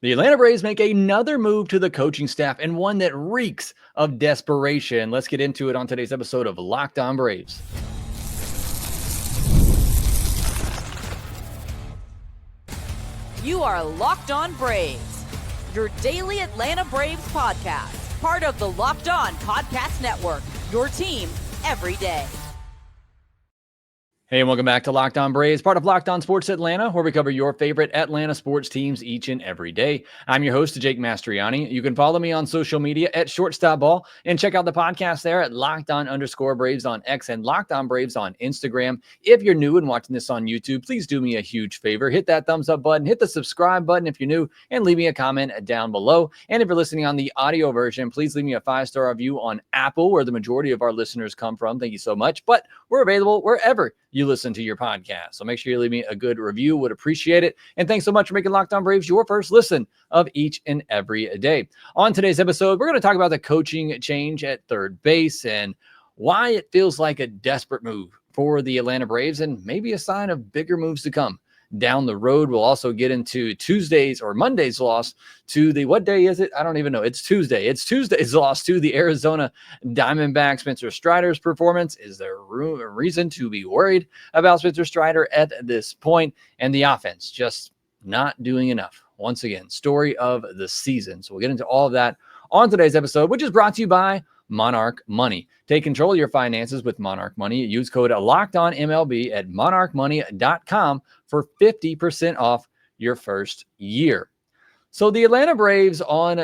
The Atlanta Braves make another move to the coaching staff and one that reeks of desperation. Let's get into it on today's episode of Locked On Braves. You are Locked On Braves, your daily Atlanta Braves podcast, part of the Locked On Podcast Network, your team every day. Hey, and welcome back to Locked On Braves, part of Locked On Sports Atlanta, where we cover your favorite Atlanta sports teams each and every day. I'm your host, Jake Mastroianni. You can follow me on social media at ShortstopBall and check out the podcast there at LockedOn_Braves on X and Locked On Braves on Instagram. If you're new and watching this on YouTube, please do me a huge favor. Hit that thumbs up button, hit the subscribe button if you're new, and leave me a comment down below. And if you're listening on the audio version, please leave me a 5-star review on Apple, where the majority of our listeners come from. Thank you so much. But we're available wherever you listen to your podcast. So make sure you leave me a good review. Would appreciate it. And thanks so much for making Locked On Braves your first listen of each and every day. On today's episode, we're going to talk about the coaching change at third base and why it feels like a desperate move for the Atlanta Braves and maybe a sign of bigger moves to come down the road. We'll also get into Monday's loss to the, what day is it? I don't even know. It's Tuesday. It's Tuesday's loss to the Arizona Diamondbacks. Spencer Strider's performance. Is there a reason to be worried about Spencer Strider at this point? And the offense just not doing enough. Once again, story of the season. So we'll get into all of that on today's episode, which is brought to you by Monarch Money. Take control of your finances with Monarch Money. Use code LOCKEDONMLB at monarchmoney.com for 50% off your first year. So the Atlanta Braves on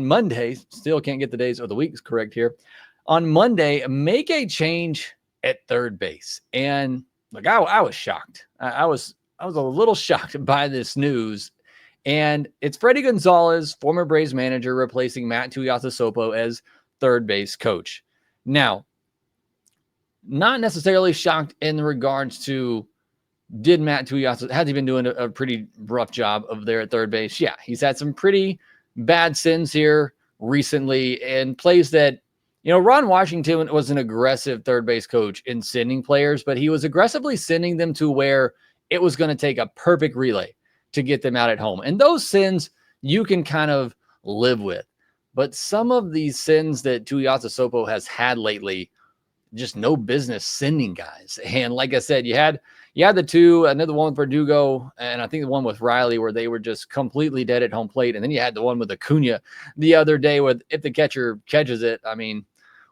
Monday, still can't get the days or the weeks correct here, on Monday, make a change at third base. And look, I was shocked. I was a little shocked by this news. And it's Fredi Gonzalez, former Braves manager, replacing Matt Tuiasosopo as third base coach. Now, not necessarily shocked in regards to did Matt Tuiasosopo, has he been doing a pretty rough job of there at third base? Yeah, he's had some pretty bad sins here recently and plays that, Ron Washington was an aggressive third base coach in sending players, but he was aggressively sending them to where it was going to take a perfect relay to get them out at home. And those sins you can kind of live with. But some of these sins that Tuiasosopo has had lately, just no business sending guys. And like I said, you had the two, another one with Verdugo, and I think the one with Riley, where they were just completely dead at home plate. And then you had the one with Acuna the other day with, if the catcher catches it, I mean,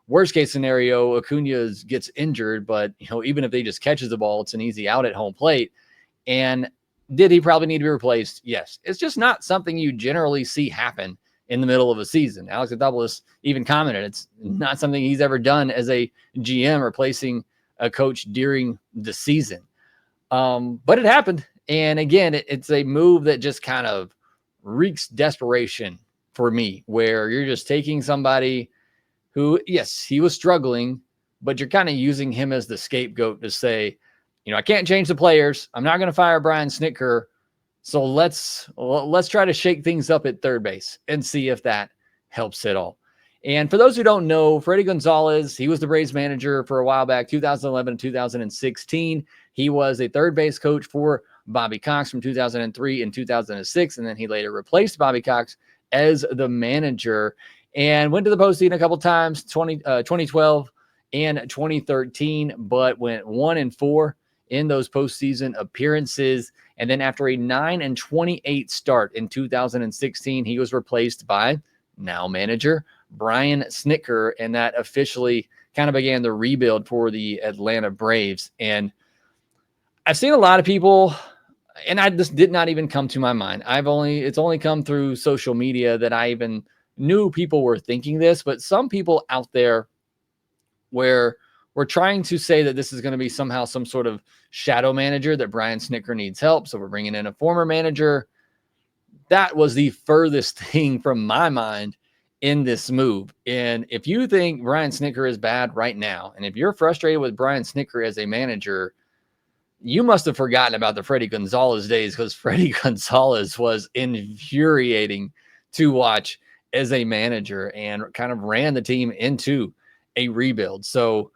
worst case scenario, Acuna gets injured, but even if they just catches the ball, it's an easy out at home plate. And did he probably need to be replaced? Yes. It's just not something you generally see happen in the middle of a season. Alex Anthopoulos even commented it's not something he's ever done as a GM, replacing a coach during the season. But it happened. And again, it's a move that just kind of reeks desperation for me, where you're just taking somebody who, yes, he was struggling, but you're kind of using him as the scapegoat to say, I can't change the players. I'm not going to fire Brian Snitker. So let's try to shake things up at third base and see if that helps at all. And for those who don't know, Fredi Gonzalez, he was the Braves manager for a while back, 2011 and 2016. He was a third base coach for Bobby Cox from 2003 and 2006. And then he later replaced Bobby Cox as the manager and went to the postseason a couple times, 2012 and 2013, but went 1-4 in those postseason appearances. And then after a 9-28 start in 2016, he was replaced by now manager Brian Snitker, and that officially kind of began the rebuild for the Atlanta Braves. And I've seen a lot of people, and this did not even come to my mind. It's only come through social media that I even knew people were thinking this, but some people out there where we're trying to say that this is going to be somehow some sort of shadow manager, that Brian Snitker needs help, so we're bringing in a former manager. That was the furthest thing from my mind in this move. And if you think Brian Snitker is bad right now, and if you're frustrated with Brian Snitker as a manager, you must have forgotten about the Fredi Gonzalez days, because Fredi Gonzalez was infuriating to watch as a manager and kind of ran the team into a rebuild. So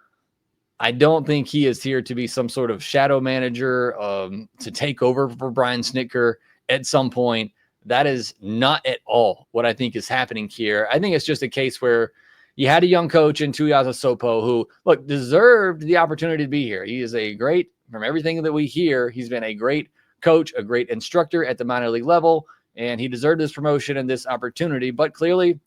I don't think he is here to be some sort of shadow manager to take over for Brian Snitker at some point. That is not at all what I think is happening here. I think it's just a case where you had a young coach in Tuiasosopo who, look, deserved the opportunity to be here. He is a great, from everything that we hear, he's been a great coach, a great instructor at the minor league level, and he deserved this promotion and this opportunity, but clearly,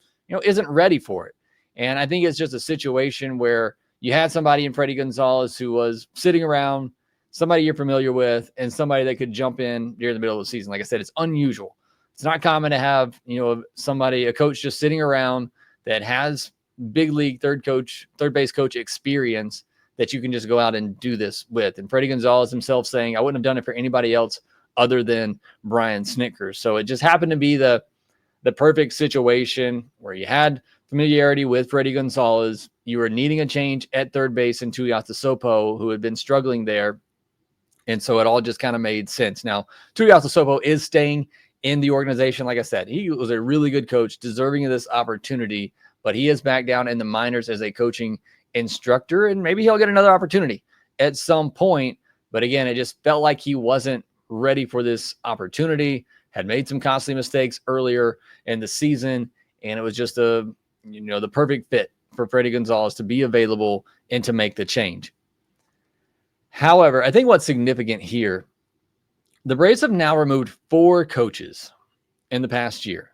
isn't ready for it. And I think it's just a situation where you had somebody in Fredi Gonzalez who was sitting around, somebody you're familiar with, and somebody that could jump in during the middle of the season. Like I said, it's unusual. It's not common to have, a coach just sitting around that has big league third base coach experience that you can just go out and do this with. And Fredi Gonzalez himself saying, I wouldn't have done it for anybody else other than Brian Snitker. So it just happened to be the perfect situation where you had familiarity with Fredi Gonzalez. You were needing a change at third base in Tuiasosopo, who had been struggling there. And so it all just kind of made sense. Now, Tuiasosopo is staying in the organization. Like I said, he was a really good coach, deserving of this opportunity, but he is back down in the minors as a coaching instructor, and maybe he'll get another opportunity at some point. But again, it just felt like he wasn't ready for this opportunity, had made some costly mistakes earlier in the season, and it was just the perfect fit for Fredi Gonzalez to be available and to make the change. However, I think what's significant here, the Braves have now removed 4 coaches in the past year.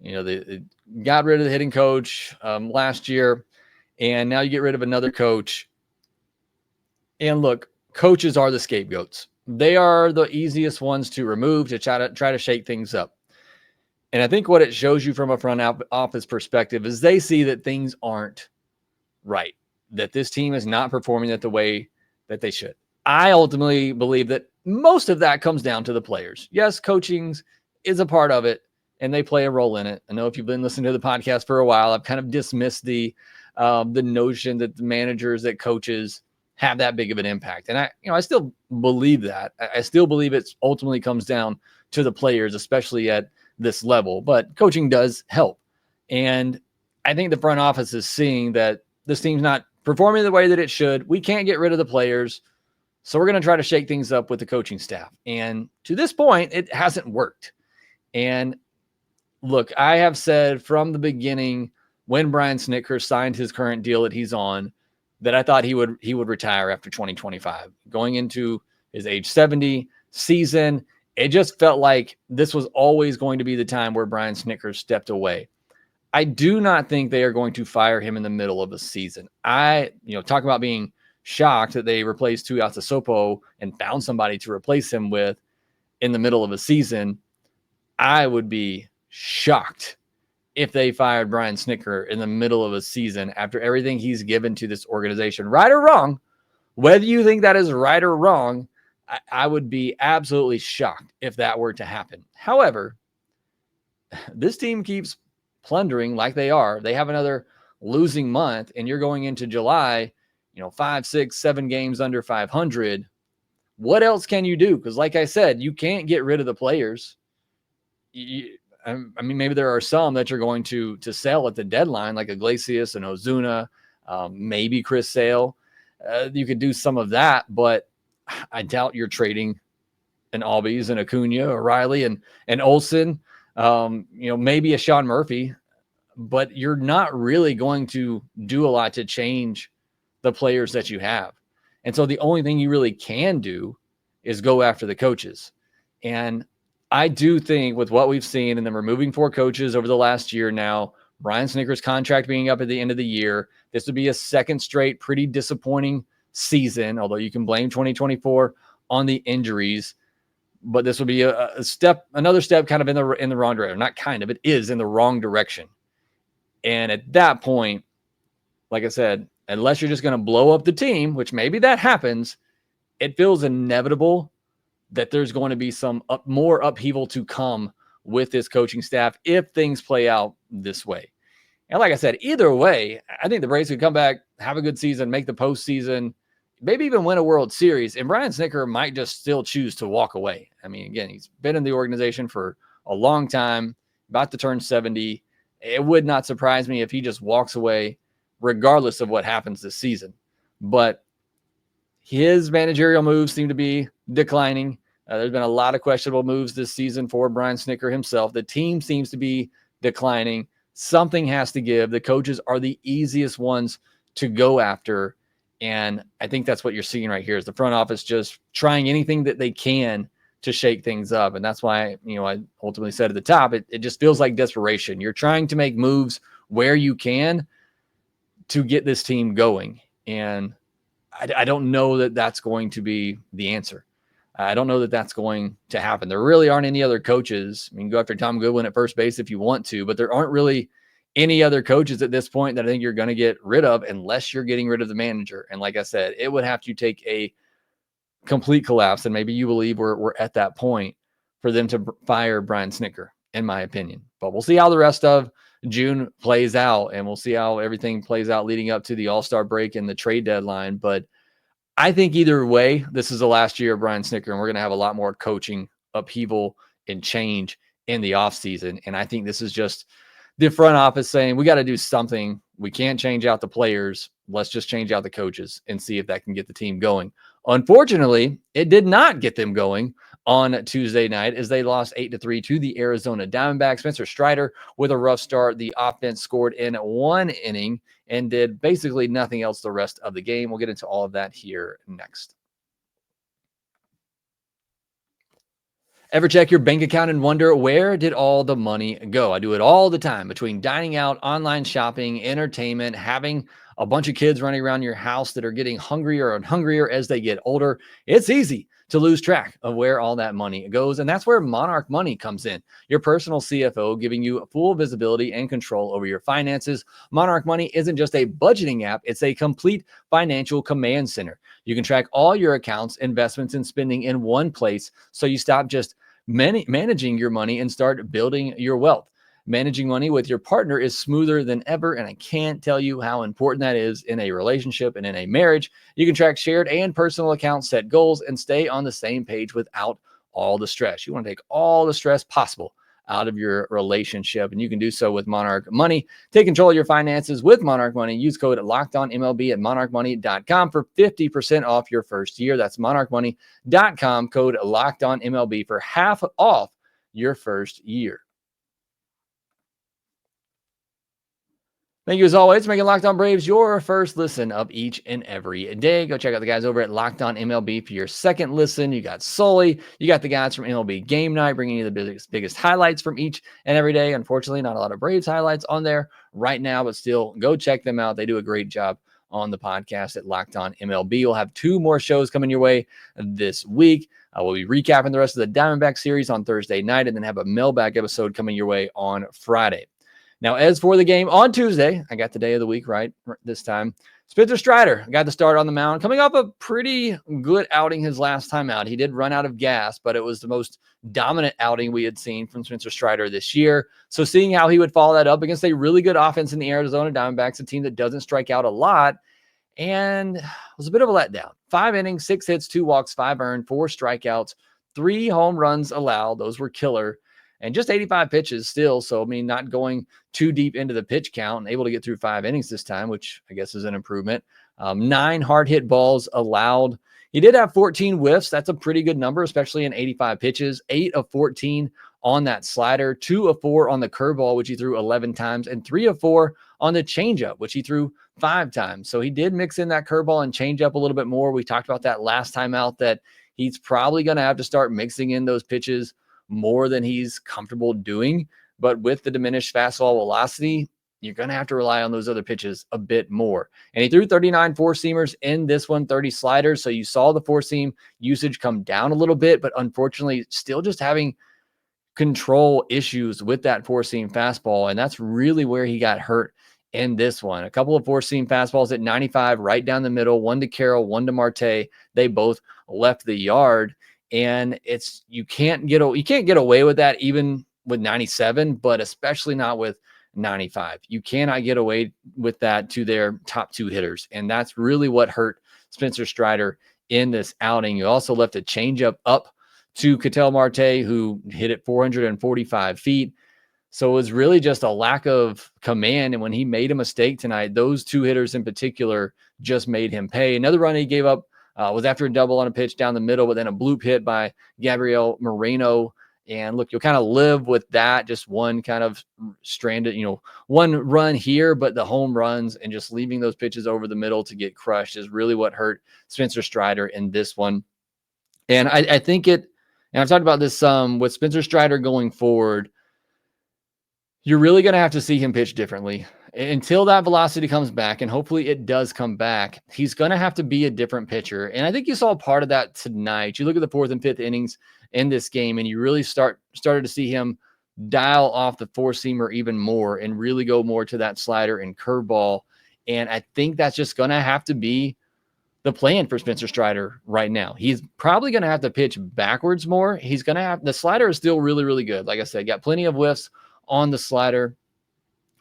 They got rid of the hitting coach last year, and now you get rid of another coach. And look, coaches are the scapegoats. They are the easiest ones to remove to try to shake things up. And I think what it shows you from a front office perspective is they see that things aren't right, that this team is not performing at the way that they should. I ultimately believe that most of that comes down to the players. Yes, coaching is a part of it, and they play a role in it. I know if you've been listening to the podcast for a while, I've kind of dismissed the notion that the managers, that coaches have that big of an impact. And I still believe that. I still believe it ultimately comes down to the players, especially at this level, but coaching does help. And I think the front office is seeing that this team's not performing the way that it should. We can't get rid of the players, so we're going to try to shake things up with the coaching staff. And to this point, it hasn't worked. And look, I have said from the beginning, when Brian Snitker signed his current deal that he's on, that I thought he would retire after 2025. Going into his age 70 season, it just felt like this was always going to be the time where Brian Snitker stepped away. I do not think they are going to fire him in the middle of a season. Talk about being shocked that they replaced Tuiasosopo and found somebody to replace him with in the middle of a season. I would be shocked if they fired Brian Snitker in the middle of a season after everything he's given to this organization, right or wrong. Whether you think that is right or wrong, I would be absolutely shocked if that were to happen. However, this team keeps plundering like they are. They have another losing month, and you're going into July, 5, 6, 7 games under 500. What else can you do? Because like I said, you can't get rid of the players. Maybe there are some that you're going to sell at the deadline, like Iglesias and Ozuna, maybe Chris Sale. You could do some of that, but I doubt you're trading an Albies and Acuna, O'Reilly and Olsen, maybe a Sean Murphy, but you're not really going to do a lot to change the players that you have. And so the only thing you really can do is go after the coaches. And I do think with what we've seen and them removing 4 coaches over the last year now, Brian Snitker's contract being up at the end of the year, this would be a second straight pretty disappointing season, although you can blame 2024 on the injuries. But this would be another step kind of in the wrong direction. Not kind of, it is in the wrong direction. And at that point, like I said, unless you're just going to blow up the team, which maybe that happens, it feels inevitable that there's going to be some more upheaval to come with this coaching staff if things play out this way. And like I said, either way, I think the Braves could come back, have a good season, make the postseason, maybe even win a World Series. And Brian Snitker might just still choose to walk away. I mean, again, he's been in the organization for a long time, about to turn 70. It would not surprise me if he just walks away regardless of what happens this season. But his managerial moves seem to be declining. There's been a lot of questionable moves this season for Brian Snitker himself. The team seems to be declining. Something has to give. The coaches are the easiest ones to go after. And I think that's what you're seeing right here is the front office just trying anything that they can to shake things up. And that's why, I ultimately said at the top, it just feels like desperation. You're trying to make moves where you can to get this team going. And I don't know that that's going to be the answer. I don't know that that's going to happen. There really aren't any other coaches. I mean, go after Tom Goodwin at first base if you want to, but there aren't really any other coaches at this point that I think you're going to get rid of unless you're getting rid of the manager. And like I said, it would have to take a complete collapse, and maybe you believe we're at that point for them to fire Brian Snitker, in my opinion. But we'll see how the rest of June plays out, and we'll see how everything plays out leading up to the All-Star break and the trade deadline. But I think either way, this is the last year of Brian Snitker, and we're going to have a lot more coaching upheaval and change in the offseason. And I think this is just the front office saying, we got to do something. We can't change out the players. Let's just change out the coaches and see if that can get the team going. Unfortunately, it did not get them going on Tuesday night as they lost 8-3 to the Arizona Diamondbacks. Spencer Strider with a rough start. The offense scored in one inning and did basically nothing else the rest of the game. We'll get into all of that here next. Ever check your bank account and wonder, where did all the money go? I do it all the time between dining out, online shopping, entertainment, having a bunch of kids running around your house that are getting hungrier and hungrier as they get older. It's easy to lose track of where all that money goes. And that's where Monarch Money comes in, your personal CFO, giving you full visibility and control over your finances. Monarch Money isn't just a budgeting app. It's a complete financial command center. You can track all your accounts, investments, and spending in one place, so you stop just managing your money and start building your wealth. Managing money with your partner is smoother than ever, and I can't tell you how important that is in a relationship and in a marriage. You can track shared and personal accounts, set goals, and stay on the same page without all the stress. You want to take all the stress possible out of your relationship, and you can do so with Monarch Money. Take control of your finances with Monarch Money. Use code LOCKEDONMLB at monarchmoney.com for 50% off your first year. That's monarchmoney.com, code LOCKEDONMLB for half off your first year. Thank you, as always, for making Locked On Braves your first listen of each and every day. Go check out the guys over at Locked On MLB for your second listen. You got Sully. You got the guys from MLB Game Night bringing you the biggest highlights from each and every day. Unfortunately, not a lot of Braves highlights on there right now, but still, go check them out. They do a great job on the podcast at Locked On MLB. We'll have 2 more shows coming your way this week. We'll be recapping the rest of the Diamondback series on Thursday night and then have a mailbag episode coming your way on Friday. Now, as for the game on Tuesday, I got the day of the week right this time. Spencer Strider got the start on the mound, coming off a pretty good outing his last time out. He did run out of gas, but it was the most dominant outing we had seen from Spencer Strider this year. So seeing how he would follow that up against a really good offense in the Arizona Diamondbacks, a team that doesn't strike out a lot, and it was a bit of a letdown. 5 innings, 6 hits, 2 walks, 5 earned, 4 strikeouts, 3 home runs allowed. Those were killer. And just 85 pitches still. So, I mean, not going too deep into the pitch count and able to get through 5 innings this time, which I guess is an improvement. 9 hard hit balls allowed. He did have 14 whiffs. That's a pretty good number, especially in 85 pitches. 8 of 14 on that slider, 2 of 4 on the curveball, which he threw 11 times, and 3 of 4 on the changeup, which he threw 5 times. So he did mix in that curveball and changeup a little bit more. We talked about that last time out, that he's probably going to have to start mixing in those pitches more than he's comfortable doing. But with the diminished fastball velocity, you're going to have to rely on those other pitches a bit more. And he threw 39 four-seamers in this one, 30 sliders. So you saw the four-seam usage come down a little bit, but unfortunately still just having control issues with that four-seam fastball. And that's really where he got hurt in this one. A couple of four-seam fastballs at 95 right down the middle, one to Carroll, one to Marte. They both left the yard. And you can't get away with that even with 97, but especially not with 95. You cannot get away with that to their top 2 hitters. And that's really what hurt Spencer Strider in this outing. You also left a changeup up to Ketel Marte, who hit it 445 feet. So it was really just a lack of command. And when he made a mistake tonight, those 2 hitters in particular just made him pay. Another run he gave up Was after a double on a pitch down the middle, but then a bloop hit by Gabriel Moreno. And look, you'll kind of live with that. Just one kind of stranded, one run here, but the home runs and just leaving those pitches over the middle to get crushed is really what hurt Spencer Strider in this one. And I think and I've talked about this with Spencer Strider going forward, you're really going to have to see him pitch differently. Until that velocity comes back, and hopefully it does come back, he's going to have to be a different pitcher. And I think you saw part of that tonight. You look at the 4th and 5th innings in this game, and you really started to see him dial off the four-seamer even more and really go more to that slider and curveball. And I think that's just going to have to be the plan for Spencer Strider right now. He's probably going to have to pitch backwards more. He's going to have – the slider is still really, really good. Like I said, got plenty of whiffs on the slider.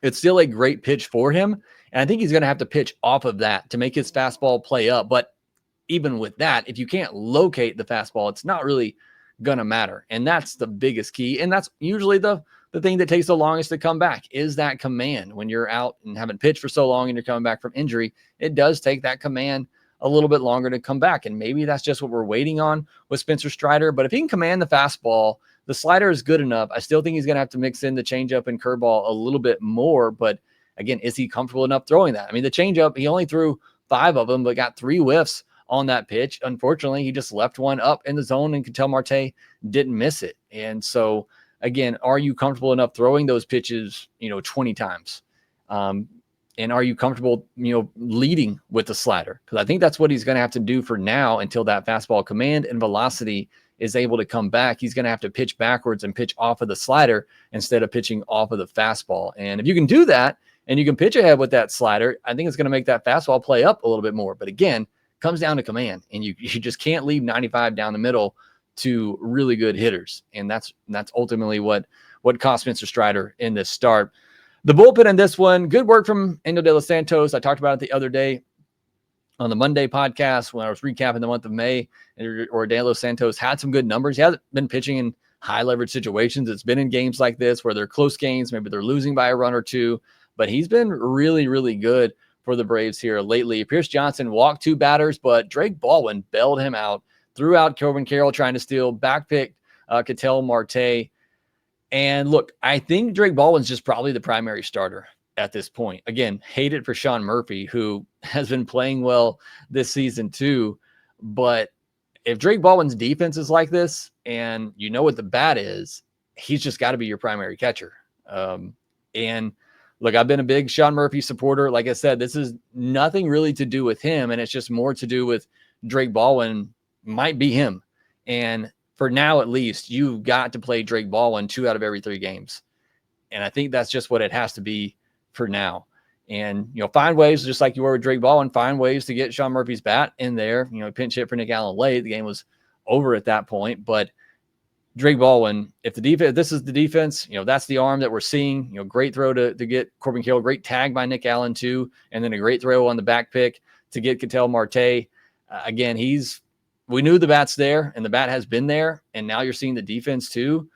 It's still a great pitch for him. And I think he's going to have to pitch off of that to make his fastball play up. But even with that, if you can't locate the fastball, it's not really going to matter. And that's the biggest key. And that's usually the thing that takes the longest to come back is that command. When you're out and haven't pitched for so long and you're coming back from injury, it does take that command a little bit longer to come back. And maybe that's just what we're waiting on with Spencer Strider. But if he can command the fastball, the slider is good enough. I still think he's going to have to mix in the changeup and curveball a little bit more. But again, is he comfortable enough throwing that? I mean, the changeup, he only threw 5 of them, but got 3 whiffs on that pitch. Unfortunately, he just left one up in the zone, and Ketel Marte didn't miss it. And so, again, are you comfortable enough throwing those pitches, 20 times? And are you comfortable, leading with the slider? Because I think that's what he's going to have to do for now until that fastball command and velocity is able to come back. He's going to have to pitch backwards and pitch off of the slider instead of pitching off of the fastball. And if you can do that and you can pitch ahead with that slider, I think it's going to make that fastball play up a little bit more. But again, comes down to command, and you just can't leave 95 down the middle to really good hitters. And that's ultimately what cost Spencer Strider in this start. The bullpen in this one, good work from Endo De Los Santos. I talked about it the other day on the Monday podcast when I was recapping the month of May, or De Los Santos had some good numbers. He hasn't been pitching in high leverage situations. It's been in games like this where they're close games. Maybe they're losing by a run or two, but he's been really, really good for the Braves here lately. Pierce Johnson walked 2 batters, but Drake Baldwin bailed him out, threw out Corbin Carroll trying to steal, backpicked Ketel Marte. And look, I think Drake Baldwin's just probably the primary starter at this point. Again, hate it for Sean Murphy, who has been playing well this season too. But if Drake Baldwin's defense is like this, and you know what the bat is, he's just got to be your primary catcher. And look, I've been a big Sean Murphy supporter. Like I said, this is nothing really to do with him, and it's just more to do with Drake Baldwin might be him. And for now, at least, you've got to play Drake Baldwin 2 out of every 3 games. And I think that's just what it has to be for now. And, find ways, just like you were with Drake Baldwin, find ways to get Sean Murphy's bat in there. Pinch hit for Nick Allen late. The game was over at that point. But Drake Baldwin, if this is the defense, that's the arm that we're seeing. Great throw to get Corbin Carroll, great tag by Nick Allen too, and then a great throw on the back pick to get Ketel Marte. Again, we knew the bat's there, and the bat has been there, and now you're seeing the defense too.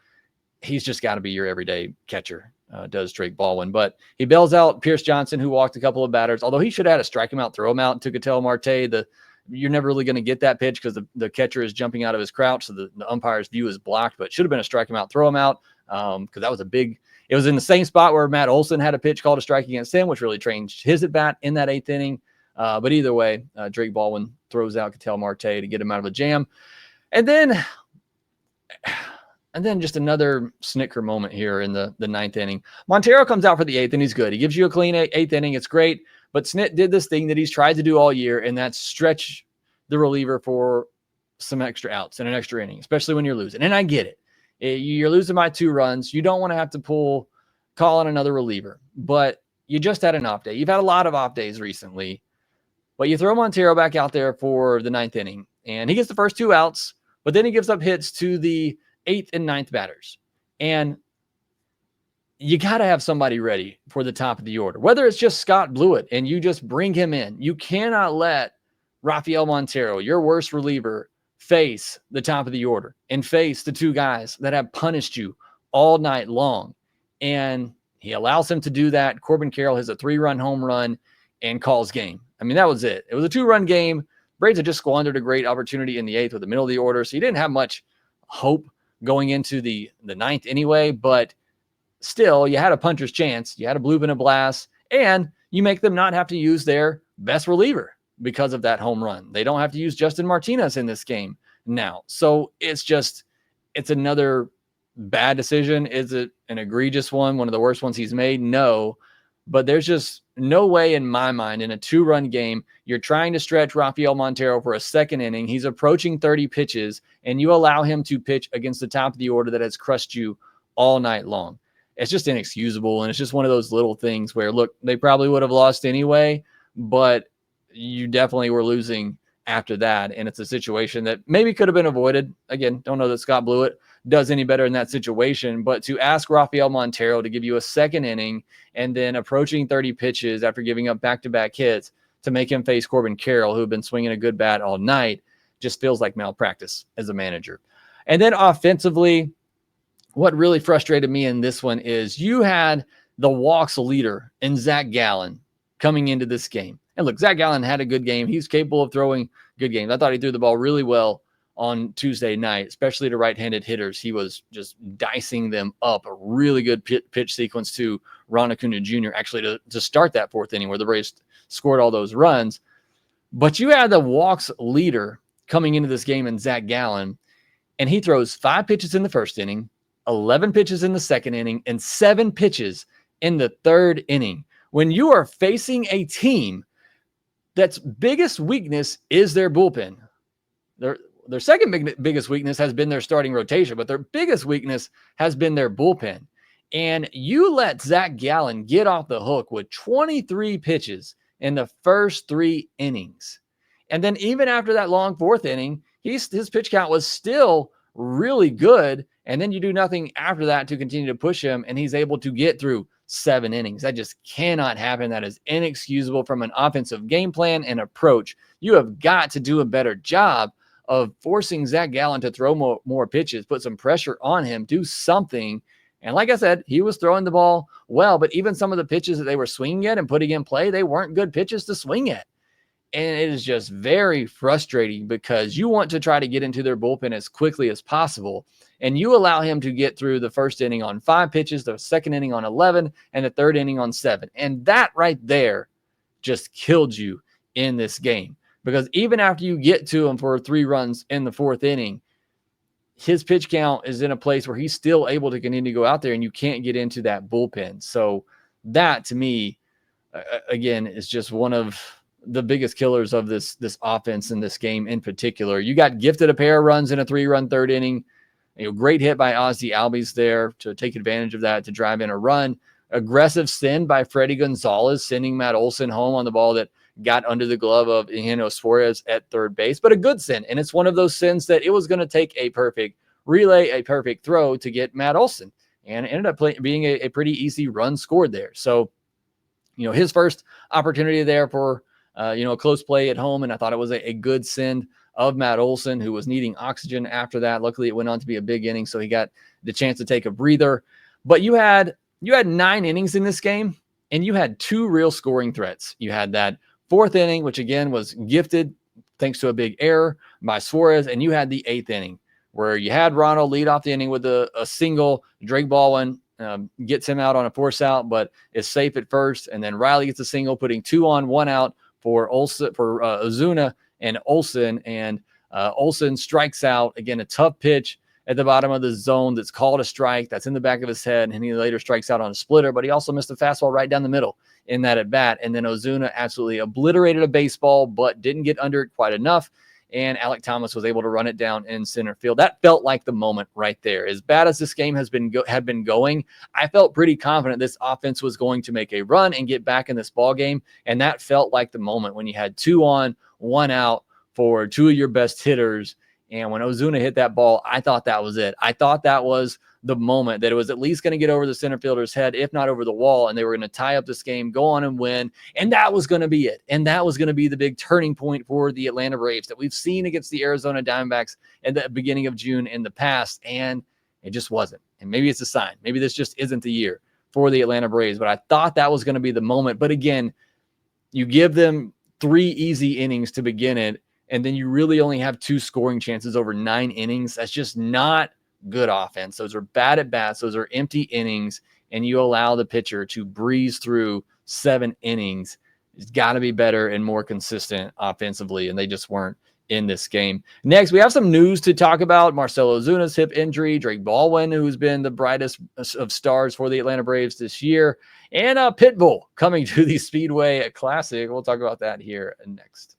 He's just got to be your everyday catcher, does Drake Baldwin. But he bails out Pierce Johnson, who walked a couple of batters, although he should have had to strike him out, throw him out to Ketel Marte. You're never really going to get that pitch because the catcher is jumping out of his crouch, so the umpire's view is blocked, but it should have been a strike him out, throw him out, because that was it was in the same spot where Matt Olson had a pitch called a strike against him, which really changed his at-bat in that 8th inning. But either way, Drake Baldwin throws out Ketel Marte to get him out of a jam. And then just another Snitker moment here in the 9th inning. Montero comes out for the 8th, and he's good. He gives you a clean 8th inning. It's great. But Snit did this thing that he's tried to do all year, and that's stretch the reliever for some extra outs and an extra inning, especially when you're losing. And I get it. You're losing by 2 runs. You don't want to have to call on another reliever. But you just had an off day. You've had a lot of off days recently. But you throw Montero back out there for the 9th inning, and he gets the first 2 outs, but then he gives up hits to the 8th and 9th batters. And you got to have somebody ready for the top of the order, whether it's just Scott Blewett and you just bring him in. You cannot let Rafael Montero, your worst reliever, face the top of the order and face the 2 guys that have punished you all night long. And he allows him to do that. Corbin Carroll has a 3-run home run and calls game. I mean, that was it. It was a 2-run game. Braves had just squandered a great opportunity in the 8th with the middle of the order, so you didn't have much hope going into the 9th anyway, but still, you had a puncher's chance. You had a bloop and a blast, and you make them not have to use their best reliever because of that home run. They don't have to use Justin Martinez in this game now. So it's another bad decision. Is it an egregious one of the worst ones he's made? No, but there's just no way in my mind in a 2-run game, you're trying to stretch Rafael Montero for a second inning. He's approaching 30 pitches, and you allow him to pitch against the top of the order that has crushed you all night long. It's just inexcusable, and it's just one of those little things where, look, they probably would have lost anyway, but you definitely were losing after that, and it's a situation that maybe could have been avoided. Again, don't know that Scott Blewett does any better in that situation, but to ask Rafael Montero to give you a second inning and then approaching 30 pitches after giving up back-to-back hits to make him face Corbin Carroll, who had been swinging a good bat all night, just feels like malpractice as a manager. And then offensively, what really frustrated me in this one is you had the walks leader in Zach Gallen coming into this game. And look, Zach Gallen had a good game. He's capable of throwing good games. I thought he threw the ball really well on Tuesday night, especially to right-handed hitters. He was just dicing them up. A really good pitch sequence to Ron Acuna Jr. actually to start that 4th inning where the Braves scored all those runs. But you had the walks leader coming into this game in Zach Gallen, and he throws 5 pitches in the 1st inning, 11 pitches in the 2nd inning, and 7 pitches in the 3rd inning. When you are facing a team that's biggest weakness is their bullpen. Their second biggest weakness has been their starting rotation, but their biggest weakness has been their bullpen. And you let Zach Gallen get off the hook with 23 pitches in the first 3 innings. And then even after that long 4th inning, his pitch count was still really good. And then you do nothing after that to continue to push him, and he's able to get through 7 innings. That just cannot happen. That is inexcusable from an offensive game plan and approach. You have got to do a better job of forcing Zach Gallen to throw more pitches, put some pressure on him, do something. And like I said, he was throwing the ball well, but even some of the pitches that they were swinging at and putting in play, they weren't good pitches to swing at. And it is just very frustrating because you want to try to get into their bullpen as quickly as possible. And you allow him to get through the 1st inning on 5 pitches, the 2nd inning on 11, and the 3rd inning on 7. And that right there just killed you in this game. Because even after you get to him for 3 runs in the 4th inning, his pitch count is in a place where he's still able to continue to go out there, and you can't get into that bullpen. So that, to me, again, is just one of the biggest killers of this offense in this game in particular. You got gifted a pair of runs in a 3-run 3rd inning. Great hit by Ozzy Albies there to take advantage of that to drive in a run. Aggressive send by Fredi Gonzalez, sending Matt Olson home on the ball that got under the glove of Eugenio Suarez at 3rd base, but a good send. And it's one of those sends that it was going to take a perfect relay, a perfect throw to get Matt Olson, and it ended up being a pretty easy run scored there. So, his first opportunity there for, a close play at home. And I thought it was a good send of Matt Olson, who was needing oxygen after that. Luckily, it went on to be a big inning, so he got the chance to take a breather. But you had 9 innings in this game, and you had 2 real scoring threats. You had that 4th inning, which again was gifted thanks to a big error by Suarez, and you had the 8th inning where you had Ronald lead off the inning with a single. Drake Baldwin gets him out on a force out, but is safe at first, and then Riley gets a single, putting 2 on, 1 out for Ozuna and Olson, and Olson strikes out. Again, a tough pitch at the bottom of the zone that's called a strike. That's in the back of his head, and he later strikes out on a splitter, but he also missed a fastball right down the middle in that at-bat. And then Ozuna absolutely obliterated a baseball, but didn't get under it quite enough, and Alek Thomas was able to run it down in center field. That felt like the moment right there. As bad as this game had been going, I felt pretty confident this offense was going to make a run and get back in this ball game, and that felt like the moment when you had 2 on, 1 out for 2 of your best hitters. And when Ozuna hit that ball, I thought that was it. I thought that was the moment that it was at least going to get over the center fielder's head, if not over the wall, and they were going to tie up this game, go on and win, and that was going to be it. And that was going to be the big turning point for the Atlanta Braves that we've seen against the Arizona Diamondbacks at the beginning of June in the past, and it just wasn't. And maybe it's a sign. Maybe this just isn't the year for the Atlanta Braves, but I thought that was going to be the moment. But again, you give them 3 easy innings to begin it, and then you really only have 2 scoring chances over 9 innings. That's just not good offense. Those are bad at bats. Those are empty innings, and you allow the pitcher to breeze through 7 innings. It's got to be better and more consistent offensively, and they just weren't in this game. Next, we have some news to talk about. Marcell Ozuna's hip injury, Drake Baldwin, who's been the brightest of stars for the Atlanta Braves this year, and Pitbull coming to the Speedway Classic. We'll talk about that here next.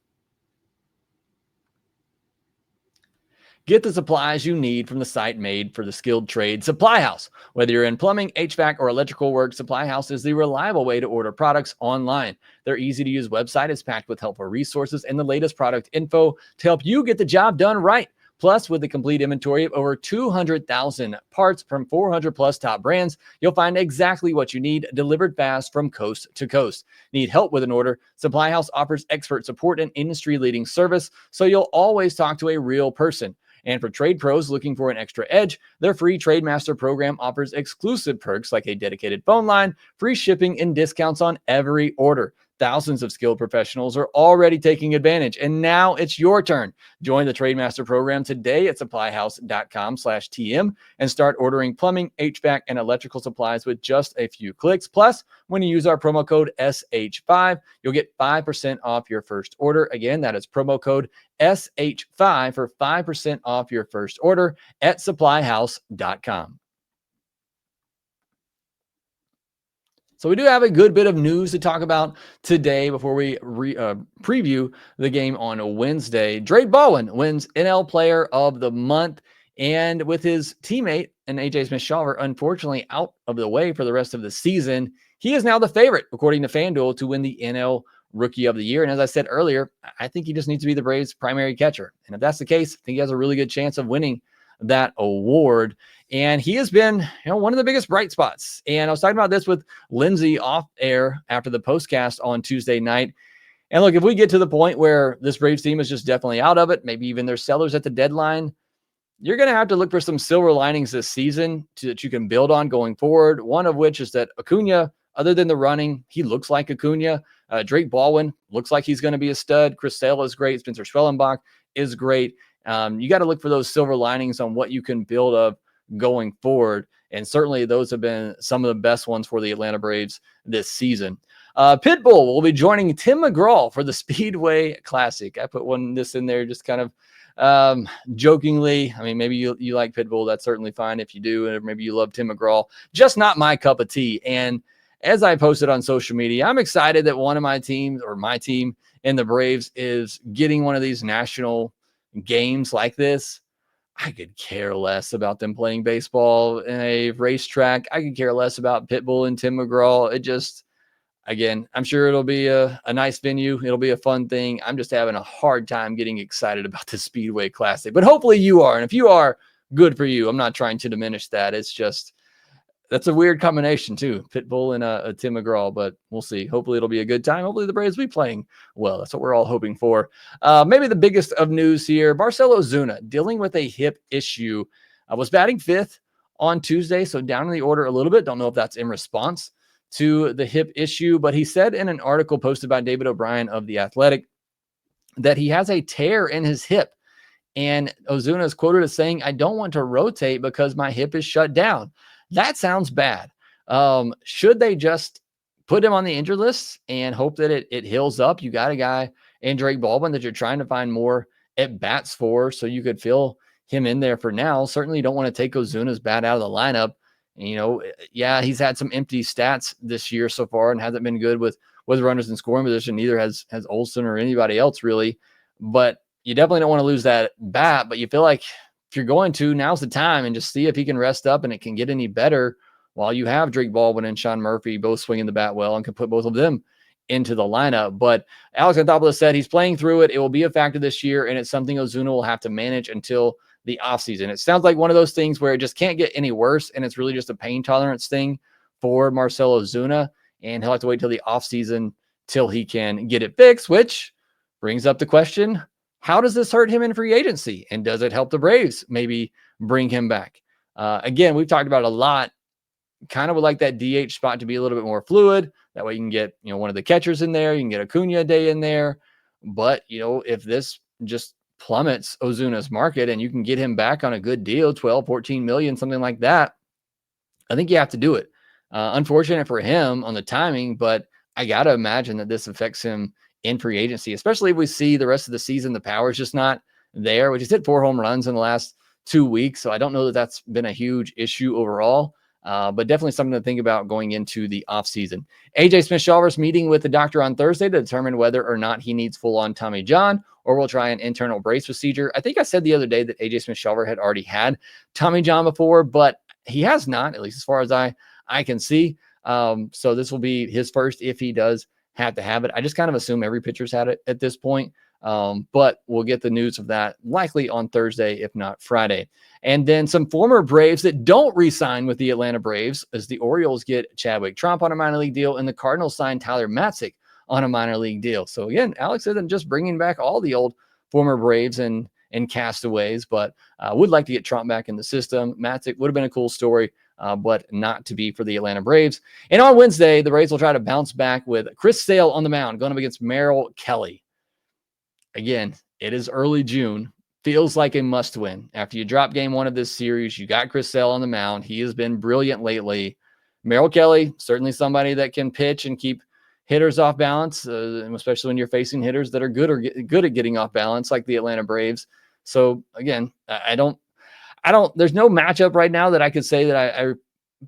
Get the supplies you need from the site made for the skilled trade, Supply House. Whether you're in plumbing, HVAC, or electrical work, Supply House is the reliable way to order products online. Their easy-to-use website is packed with helpful resources and the latest product info to help you get the job done right. Plus, with a complete inventory of over 200,000 parts from 400-plus top brands, you'll find exactly what you need delivered fast from coast to coast. Need help with an order? Supply House offers expert support and industry-leading service, so you'll always talk to a real person. And for trade pros looking for an extra edge, their free Trade Master program offers exclusive perks like a dedicated phone line, free shipping, and discounts on every order. Thousands of skilled professionals are already taking advantage, and now it's your turn. Join the Trade Master program today at supplyhouse.com/TM and start ordering plumbing, HVAC, and electrical supplies with just a few clicks. Plus, when you use our promo code SH5, you'll get 5% off your first order. Again, that is promo code SH5 for 5% off your first order at supplyhouse.com. So we do have a good bit of news to talk about today before we preview the game on Wednesday. Drake Baldwin wins NL Player of the Month, and with his teammate and AJ Smith-Shawver unfortunately out of the way for the rest of the season, he is now the favorite, according to FanDuel, to win the NL Rookie of the Year. And as I said earlier, I think he just needs to be the Braves' primary catcher. And if that's the case, I think he has a really good chance of winning that award. And he has been, one of the biggest bright spots. And I was talking about this with Lindsay off air after the postcast on Tuesday night. And look, if we get to the point where this Braves team is just definitely out of it, maybe even their sellers at the deadline, you're going to have to look for some silver linings this season that you can build on going forward. One of which is that Acuna, other than the running, he looks like Acuna. Drake Baldwin looks like he's going to be a stud. Chris Sale is great. Spencer Schwellenbach is great. You got to look for those silver linings on what you can build up going forward. And certainly those have been some of the best ones for the Atlanta Braves this season. Pitbull will be joining Tim McGraw for the Speedway Classic. I put this in there just kind of jokingly. I mean, maybe you like Pitbull. That's certainly fine if you do. And maybe you love Tim McGraw. Just not my cup of tea. And as I posted on social media, I'm excited that one of my teams, or my team in the Braves, is getting one of these national games like this. I could care less about them playing baseball in a racetrack. I could care less about Pitbull and Tim McGraw. It just, again, I'm sure it'll be a nice venue. It'll be a fun thing. I'm just having a hard time getting excited about the Speedway Classic. But hopefully you are. And if you are, good for you. I'm not trying to diminish that. It's just, that's a weird combination too, Pitbull and a Tim McGraw, but we'll see. Hopefully it'll be a good time. Hopefully the Braves will be playing well. That's what we're all hoping for. Maybe the biggest of news here, Marcell Ozuna dealing with a hip issue. Was batting 5th on Tuesday, so down in the order a little bit. Don't know if that's in response to the hip issue, but he said in an article posted by David O'Brien of The Athletic that he has a tear in his hip. And Ozuna is quoted as saying, "I don't want to rotate because my hip is shut down." That sounds bad. Should they just put him on the injured list and hope that it heals up? You got a guy in Drake Baldwin that you're trying to find more at bats for, so you could fill him in there for now. Certainly don't want to take Ozuna's bat out of the lineup. Yeah, he's had some empty stats this year so far and hasn't been good with runners in scoring position. Neither has Olsen or anybody else really. But you definitely don't want to lose that bat, but you feel like if you're going to, now's the time, and just see if he can rest up and it can get any better while you have Drake Baldwin and Sean Murphy both swinging the bat well and can put both of them into the lineup. But Alex Anthopoulos said he's playing through it. It will be a factor this year, and it's something Ozuna will have to manage until the offseason. It sounds like one of those things where it just can't get any worse, and it's really just a pain tolerance thing for Marcell Ozuna, and he'll have to wait till the offseason till he can get it fixed, which brings up the question, how does this hurt him in free agency? And does it help the Braves maybe bring him back? Again, we've talked about a lot, kind of would like that DH spot to be a little bit more fluid. That way you can get, one of the catchers in there. You can get Acuna a day in there. But, if this just plummets Ozuna's market and you can get him back on a good deal, 12, 14 million, something like that, I think you have to do it. Unfortunate for him on the timing, but I got to imagine that this affects him in free agency, especially if we see the rest of the season, the power is just not there, which has hit 4 home runs in the last 2 weeks. So I don't know that that's been a huge issue overall, but definitely something to think about going into the offseason. AJ Smith-Shawver's meeting with the doctor on Thursday to determine whether or not he needs full-on Tommy John or will try an internal brace procedure. I think I said the other day that AJ Smith-Shawver had already had Tommy John before, but he has not, at least as far as I can see. So this will be his first if he does have to have it. I just kind of assume every pitcher's had it at this point. But we'll get the news of that likely on Thursday, if not Friday. And then some former Braves that don't re-sign with the Atlanta Braves as the Orioles get Chadwick Tromp on a minor league deal and the Cardinals sign Tyler Matzik on a minor league deal. So again, Alex isn't just bringing back all the old former Braves and castaways, but would like to get Trump back in the system. Matzik would have been a cool story, but not to be for the Atlanta Braves. And on Wednesday, the Rays will try to bounce back with Chris Sale on the mound going up against Merrill Kelly. Again, it is early June. Feels like a must win. After you drop game 1 of this series, you got Chris Sale on the mound. He has been brilliant lately. Merrill Kelly, certainly somebody that can pitch and keep hitters off balance, especially when you're facing hitters that are good at getting off balance like the Atlanta Braves. So again, there's no matchup right now that I could say that I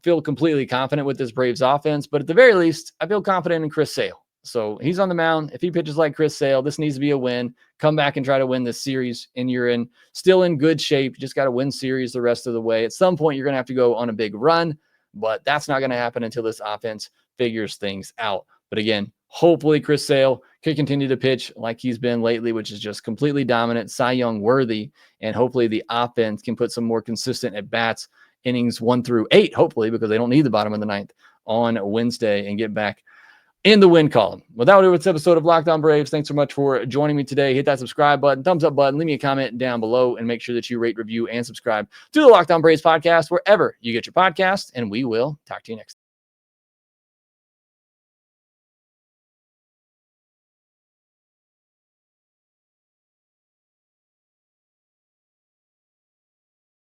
feel completely confident with this Braves offense, but at the very least, I feel confident in Chris Sale. So he's on the mound. If he pitches like Chris Sale, this needs to be a win. Come back and try to win this series, and you're still in good shape. You just got to win series the rest of the way. At some point, you're going to have to go on a big run, but that's not going to happen until this offense figures things out. But again, hopefully Chris Sale can continue to pitch like he's been lately, which is just completely dominant, Cy Young worthy, and hopefully the offense can put some more consistent at-bats, innings 1 through 8, hopefully, because they don't need the bottom of the 9th on Wednesday, and get back in the win column. Well, that will do this episode of Locked On Braves. Thanks so much for joining me today. Hit that subscribe button, thumbs up button, leave me a comment down below, and make sure that you rate, review, and subscribe to the Locked On Braves podcast wherever you get your podcast, and we will talk to you next time.